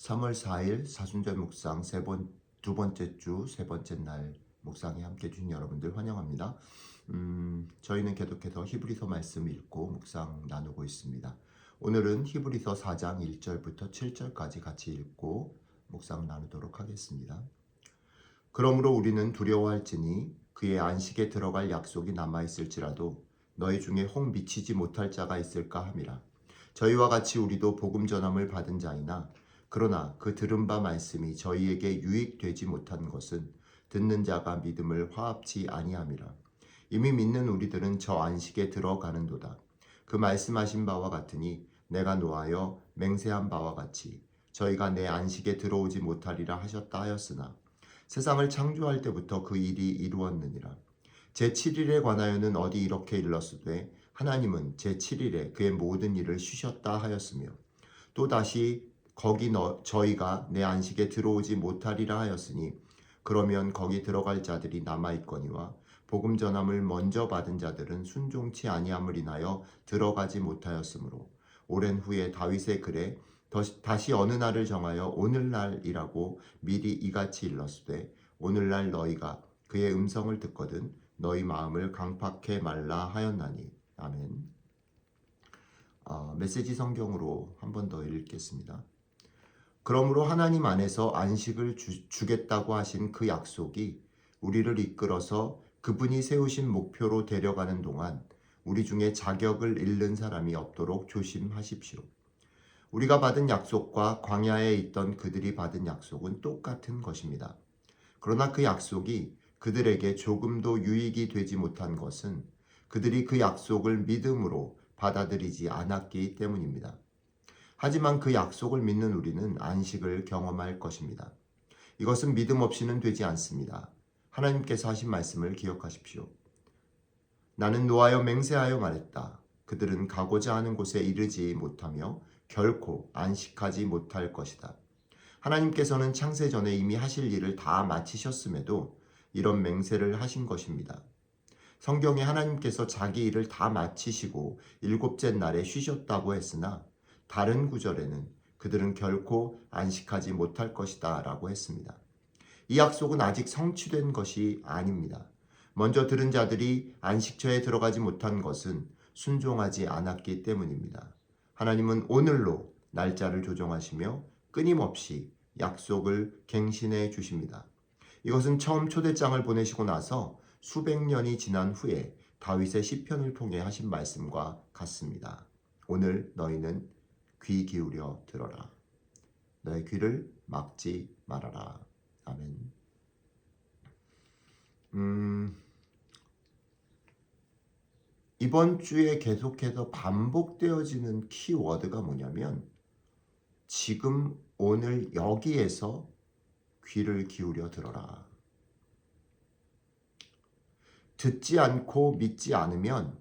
3월 4일 사순절 묵상 두 번째 주 세 번째 날 묵상에 함께 해주신 여러분들 환영합니다. 저희는 계속해서 히브리서 말씀 읽고 묵상 나누고 있습니다. 오늘은 히브리서 4장 1절부터 7절까지 같이 읽고 묵상 나누도록 하겠습니다. 그러므로 우리는 두려워할지니 그의 안식에 들어갈 약속이 남아있을지라도 너희 중에 혹 미치지 못할 자가 있을까 함이라. 저희와 같이 우리도 복음 전함을 받은 자이나 그러나 그 들은 바 말씀이 저희에게 유익되지 못한 것은 듣는 자가 믿음을 화합치 아니함이라. 이미 믿는 우리들은 저 안식에 들어가는도다. 그 말씀하신 바와 같으니 내가 노하여 맹세한 바와 같이 저희가 내 안식에 들어오지 못하리라 하셨다 하였으나 세상을 창조할 때부터 그 일이 이루었느니라. 제7일에 관하여는 어디 이렇게 일렀으되 하나님은 제7일에 그의 모든 일을 쉬셨다 하였으며 또다시 저희가 내 안식에 들어오지 못하리라 하였으니 그러면 거기 들어갈 자들이 남아있거니와 복음 전함을 먼저 받은 자들은 순종치 아니함을 인하여 들어가지 못하였으므로 오랜 후에 다윗의 글에 다시 어느 날을 정하여 오늘날이라고 미리 이같이 일렀으되 오늘날 너희가 그의 음성을 듣거든 너희 마음을 강팍해 말라 하였나니. 아멘. 메시지 성경으로 한 번 더 읽겠습니다. 그러므로 하나님 안에서 안식을 주겠다고 하신 그 약속이 우리를 이끌어서 그분이 세우신 목표로 데려가는 동안 우리 중에 자격을 잃는 사람이 없도록 조심하십시오. 우리가 받은 약속과 광야에 있던 그들이 받은 약속은 똑같은 것입니다. 그러나 그 약속이 그들에게 조금도 유익이 되지 못한 것은 그들이 그 약속을 믿음으로 받아들이지 않았기 때문입니다. 하지만 그 약속을 믿는 우리는 안식을 경험할 것입니다. 이것은 믿음 없이는 되지 않습니다. 하나님께서 하신 말씀을 기억하십시오. 나는 노하여 맹세하여 말했다. 그들은 가고자 하는 곳에 이르지 못하며 결코 안식하지 못할 것이다. 하나님께서는 창세 전에 이미 하실 일을 다 마치셨음에도 이런 맹세를 하신 것입니다. 성경에 하나님께서 자기 일을 다 마치시고 일곱째 날에 쉬셨다고 했으나 다른 구절에는 그들은 결코 안식하지 못할 것이다 라고 했습니다. 이 약속은 아직 성취된 것이 아닙니다. 먼저 들은 자들이 안식처에 들어가지 못한 것은 순종하지 않았기 때문입니다. 하나님은 오늘로 날짜를 조정하시며 끊임없이 약속을 갱신해 주십니다. 이것은 처음 초대장을 보내시고 나서 수백 년이 지난 후에 다윗의 시편을 통해 하신 말씀과 같습니다. 오늘 너희는 귀 기울여 들어라. 너의 귀를 막지 말아라. 아멘. 이번 주에 계속해서 반복되어지는 키워드가 뭐냐면 지금 오늘 여기에서 귀를 기울여 들어라. 듣지 않고 믿지 않으면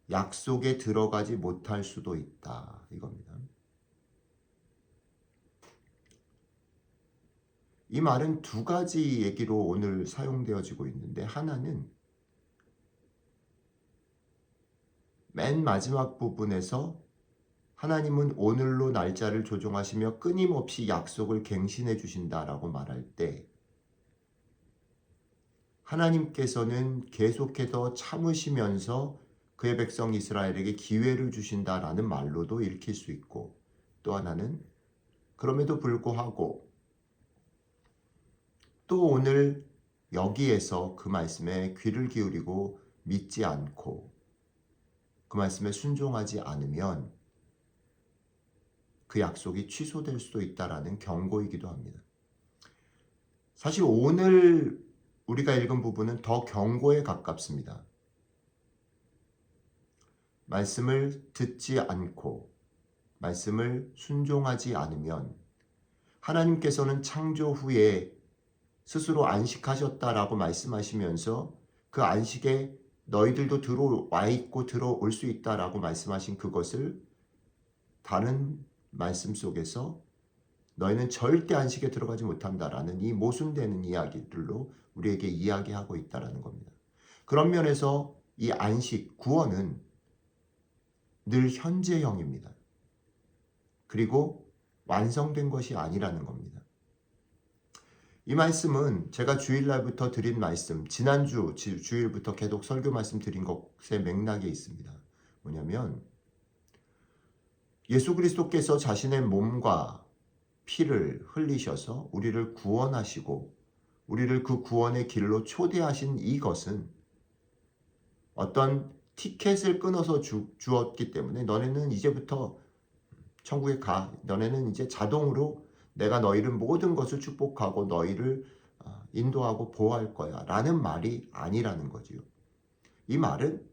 약속에 들어가지 못할 수도 있다. 이겁니다. 이 말은 두 가지 얘기로 오늘 사용되어지고 있는데 하나는 맨 마지막 부분에서 하나님은 오늘로 날짜를 조정하시며 끊임없이 약속을 갱신해 주신다라고 말할 때 하나님께서는 계속해서 참으시면서 그의 백성 이스라엘에게 기회를 주신다라는 말로도 읽힐 수 있고 또 하나는 그럼에도 불구하고 또 오늘 여기에서 그 말씀에 귀를 기울이고 믿지 않고 그 말씀에 순종하지 않으면 그 약속이 취소될 수도 있다라는 경고이기도 합니다. 사실 오늘 우리가 읽은 부분은 더 경고에 가깝습니다. 말씀을 듣지 않고 말씀을 순종하지 않으면 하나님께서는 창조 후에 스스로 안식하셨다라고 말씀하시면서 그 안식에 너희들도 들어와 있고 들어올 수 있다라고 말씀하신 그것을 다른 말씀 속에서 너희는 절대 안식에 들어가지 못한다라는 이 모순되는 이야기들로 우리에게 이야기하고 있다라는 겁니다. 그런 면에서 이 안식, 구원은 늘 현재형입니다. 그리고 완성된 것이 아니라는 겁니다. 이 말씀은 제가 주일날부터 드린 말씀, 지난주 주일부터 계속 설교 말씀 드린 것의 맥락에 있습니다. 뭐냐면 예수 그리스도께서 자신의 몸과 피를 흘리셔서 우리를 구원하시고 우리를 그 구원의 길로 초대하신 이것은 어떤 티켓을 끊어서 주었기 때문에 너네는 이제부터 천국에 가. 너네는 이제 자동으로 내가 너희를 모든 것을 축복하고 너희를 인도하고 보호할 거야 라는 말이 아니라는 거지요. 이 말은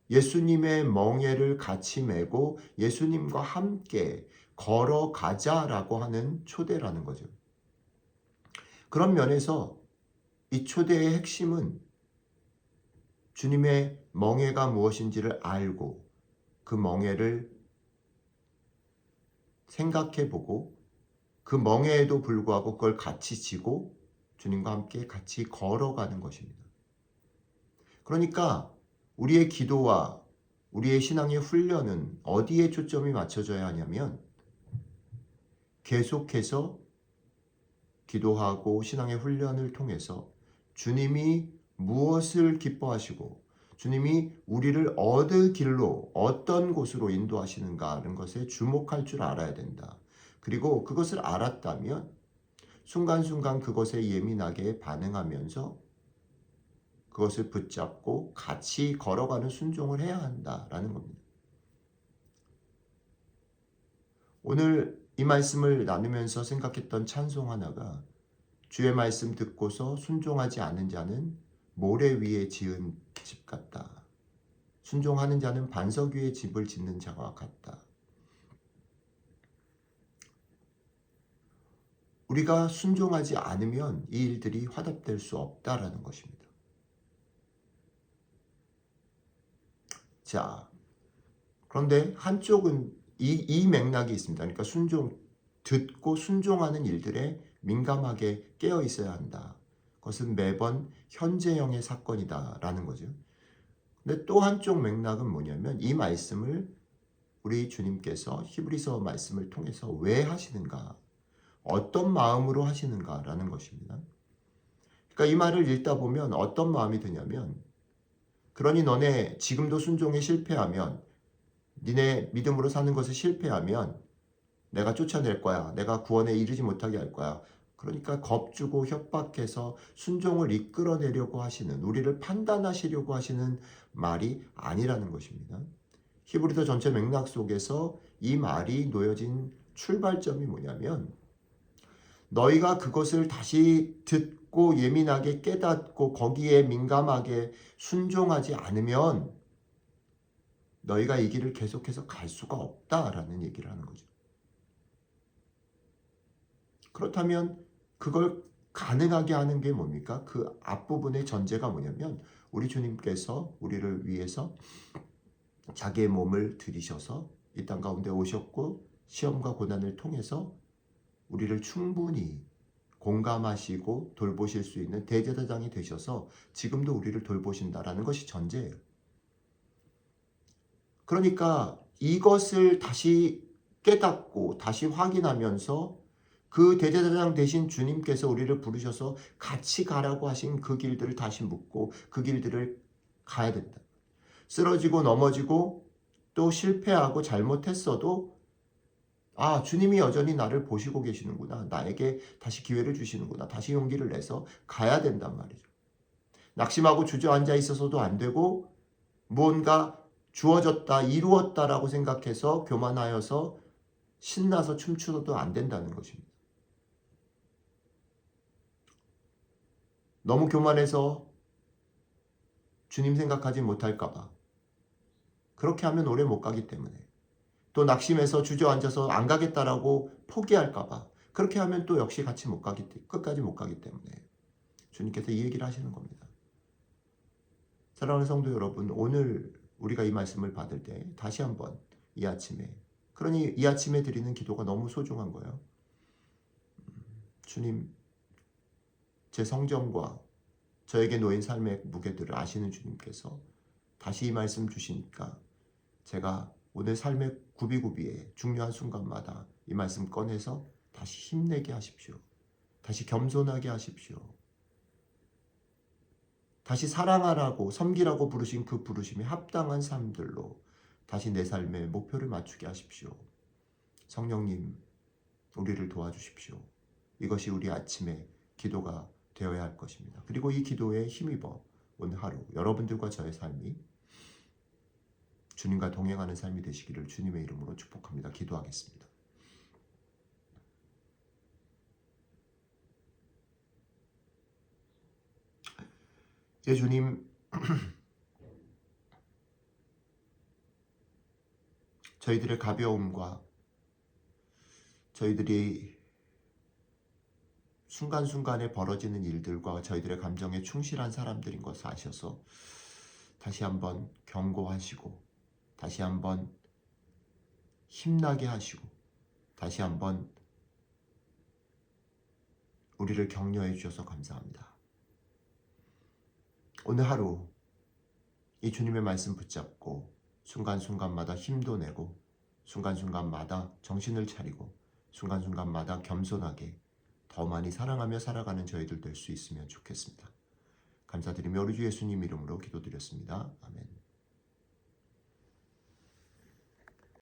예수님의 멍에를 같이 메고 예수님과 함께 걸어가자라고 하는 초대라는 거죠. 그런 면에서 이 초대의 핵심은 주님의 멍에가 무엇인지를 알고 그 멍에를 생각해보고 그 멍에에도 불구하고 그걸 같이 지고 주님과 함께 같이 걸어가는 것입니다. 그러니까 우리의 기도와 우리의 신앙의 훈련은 어디에 초점이 맞춰져야 하냐면 계속해서 기도하고 신앙의 훈련을 통해서 주님이 무엇을 기뻐하시고 주님이 우리를 어느 길로 어떤 곳으로 인도하시는가 하는 것에 주목할 줄 알아야 된다. 그리고 그것을 알았다면 순간순간 그것에 예민하게 반응하면서 그것을 붙잡고 같이 걸어가는 순종을 해야 한다라는 겁니다. 오늘 이 말씀을 나누면서 생각했던 찬송 하나가 주의 말씀 듣고서 순종하지 않는 자는 모래 위에 지은 집 같다. 순종하는 자는 반석 위에 집을 짓는 자와 같다. 우리가 순종하지 않으면 이 일들이 화답될 수 없다라는 것입니다. 자, 그런데 한쪽은 이 맥락이 있습니다. 그러니까 듣고 순종하는 일들에 민감하게 깨어 있어야 한다. 그것은 매번 현재형의 사건이다라는 거죠. 근데 또 한쪽 맥락은 뭐냐면 이 말씀을 우리 주님께서 히브리서 말씀을 통해서 왜 하시는가, 어떤 마음으로 하시는가라는 것입니다. 그러니까 이 말을 읽다 보면 어떤 마음이 드냐면 그러니 너네 지금도 순종에 실패하면 니네 믿음으로 사는 것에 실패하면 내가 쫓아낼 거야. 내가 구원에 이르지 못하게 할 거야. 그러니까 겁주고 협박해서 순종을 이끌어내려고 하시는, 우리를 판단하시려고 하시는 말이 아니라는 것입니다. 히브리서 전체 맥락 속에서 이 말이 놓여진 출발점이 뭐냐면 너희가 그것을 다시 듣고 예민하게 깨닫고 거기에 민감하게 순종하지 않으면 너희가 이 길을 계속해서 갈 수가 없다라는 얘기를 하는 거죠. 그렇다면 그걸 가능하게 하는 게 뭡니까? 그 앞부분의 전제가 뭐냐면 우리 주님께서 우리를 위해서 자기의 몸을 들이셔서 이 땅 가운데 오셨고 시험과 고난을 통해서 우리를 충분히 공감하시고 돌보실 수 있는 대제사장이 되셔서 지금도 우리를 돌보신다라는 것이 전제예요. 그러니까 이것을 다시 깨닫고 다시 확인하면서 그 대제사장 되신 주님께서 우리를 부르셔서 같이 가라고 하신 그 길들을 다시 묻고 그 길들을 가야 된다. 쓰러지고 넘어지고 또 실패하고 잘못했어도 주님이 여전히 나를 보시고 계시는구나. 나에게 다시 기회를 주시는구나. 다시 용기를 내서 가야 된단 말이죠. 낙심하고 주저앉아 있어서도 안 되고 무언가 주어졌다, 이루었다라고 생각해서 교만하여서 신나서 춤추어도 안 된다는 것입니다. 너무 교만해서 주님 생각하지 못할까봐. 그렇게 하면 오래 못 가기 때문에. 또 낙심해서 주저앉아서 안 가겠다라고 포기할까봐. 그렇게 하면 또 역시 끝까지 못 가기 때문에. 주님께서 이 얘기를 하시는 겁니다. 사랑하는 성도 여러분, 오늘 우리가 이 말씀을 받을 때 다시 한번 이 아침에, 그러니 이 아침에 드리는 기도가 너무 소중한 거예요. 주님, 제 성정과 저에게 놓인 삶의 무게들을 아시는 주님께서 다시 이 말씀 주시니까 제가 오늘 삶의 구비구비에 중요한 순간마다 이 말씀 꺼내서 다시 힘내게 하십시오. 다시 겸손하게 하십시오. 다시 사랑하라고 섬기라고 부르신 그 부르심에 합당한 삶들로 다시 내 삶의 목표를 맞추게 하십시오. 성령님, 우리를 도와주십시오. 이것이 우리 아침의 기도가 되어야 할 것입니다. 그리고 이 기도에 힘입어 오늘 하루 여러분들과 저의 삶이 주님과 동행하는 삶이 되시기를 주님의 이름으로 축복합니다. 기도하겠습니다. 예, 주님, 저희들의 가벼움과 저희들이 순간순간에 벌어지는 일들과 저희들의 감정에 충실한 사람들인 것을 아셔서 다시 한번 경고하시고 다시 한번 힘나게 하시고 다시 한번 우리를 격려해 주셔서 감사합니다. 오늘 하루 이 주님의 말씀 붙잡고 순간순간마다 힘도 내고 순간순간마다 정신을 차리고 순간순간마다 겸손하게 더 많이 사랑하며 살아가는 저희들 될 수 있으면 좋겠습니다. 감사드리며 우리 주 예수님 이름으로 기도드렸습니다. 아멘.